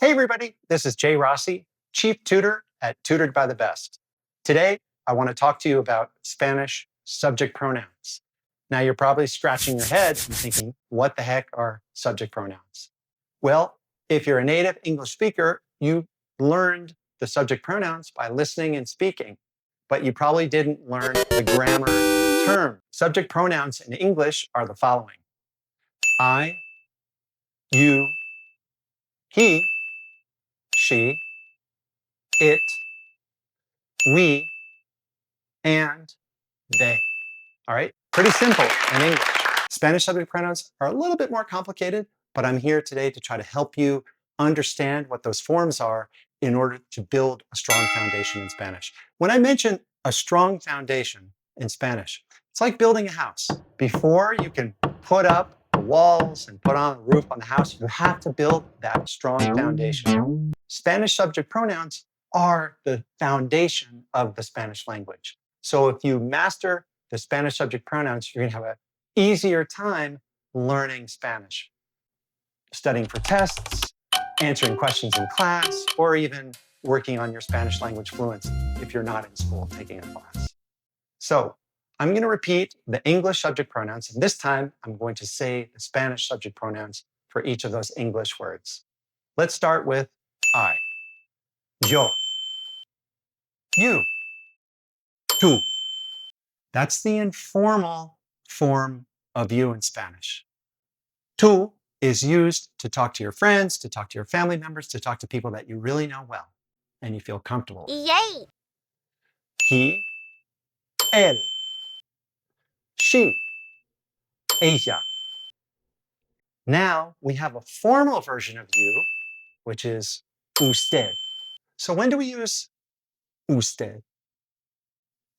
Hey everybody, this is Jay Rossi, Chief Tutor at Tutored by the Best. Today, I want to talk to you about Spanish subject pronouns. Now you're probably scratching your head and thinking, what the heck are subject pronouns? Well, if you're a native English speaker, you learned the subject pronouns by listening and speaking, but you probably didn't learn the grammar term. Subject pronouns in English are the following: I, you, he, she, it, we, and they. All right? Pretty simple in English. Spanish subject pronouns are a little bit more complicated, but I'm here today to try to help you understand what those forms are in order to build a strong foundation in Spanish. When I mention a strong foundation in Spanish, it's like building a house. Before you can put up the walls and put on a roof on the house, you have to build that strong foundation. Spanish subject pronouns are the foundation of the Spanish language. So if you master the Spanish subject pronouns, you're going to have an easier time learning Spanish, studying for tests, answering questions in class, or even working on your Spanish language fluency if you're not in school taking a class. So I'm going to repeat the English subject pronouns, and this time I'm going to say the Spanish subject pronouns for each of those English words. Let's start with I. Yo. You. Tú. That's the informal form of you in Spanish. Tú is used to talk to your friends, to talk to your family members, to talk to people that you really know well and you feel comfortable with. Yay! He, él. She, ella. Now we have a formal version of you, which is usted. So when do we use usted?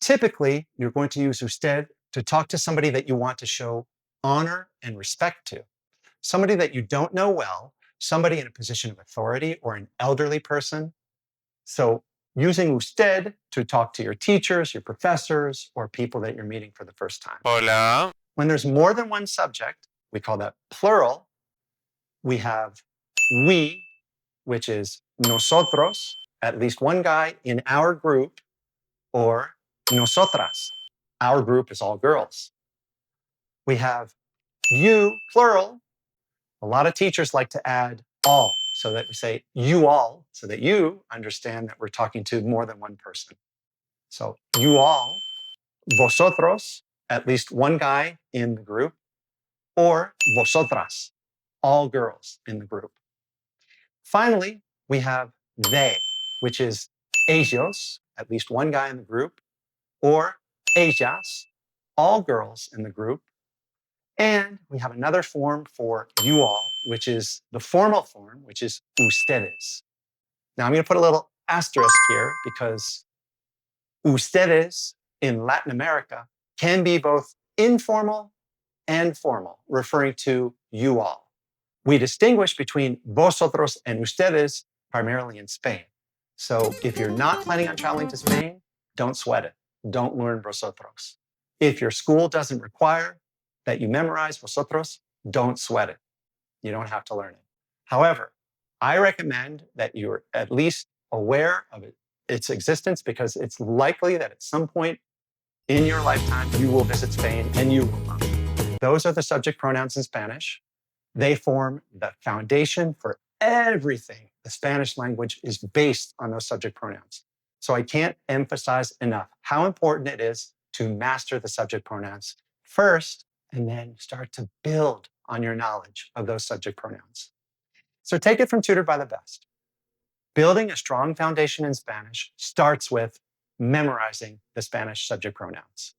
Typically, you're going to use usted to talk to somebody that you want to show honor and respect to. Somebody that you don't know well, somebody in a position of authority or an elderly person. So using usted to talk to your teachers, your professors, or people that you're meeting for the first time. Hola. When there's more than one subject, we call that plural. We have we, which is nosotros, at least one guy in our group, or nosotras. Our group is all girls. We have you, plural. A lot of teachers like to add all, so that we say you all, so that you understand that we're talking to more than one person. So you all, vosotros, at least one guy in the group, or vosotras, all girls in the group. Finally, we have they, which is ellos, at least one guy in the group, or ellas, all girls in the group. And we have another form for you all, which is the formal form, which is ustedes. Now I'm going to put a little asterisk here because ustedes in Latin America can be both informal and formal, referring to you all. We distinguish between vosotros and ustedes primarily in Spain. So if you're not planning on traveling to Spain, don't sweat it. Don't learn vosotros. If your school doesn't require that you memorize vosotros, don't sweat it. You don't have to learn it. However, I recommend that you're at least aware of its existence because it's likely that at some point in your lifetime, you will visit Spain and you will love it. Those are the subject pronouns in Spanish. They form the foundation for everything. The Spanish language is based on those subject pronouns. So I can't emphasize enough how important it is to master the subject pronouns first, and then start to build on your knowledge of those subject pronouns. So take it from Tutored by the Best. Building a strong foundation in Spanish starts with memorizing the Spanish subject pronouns.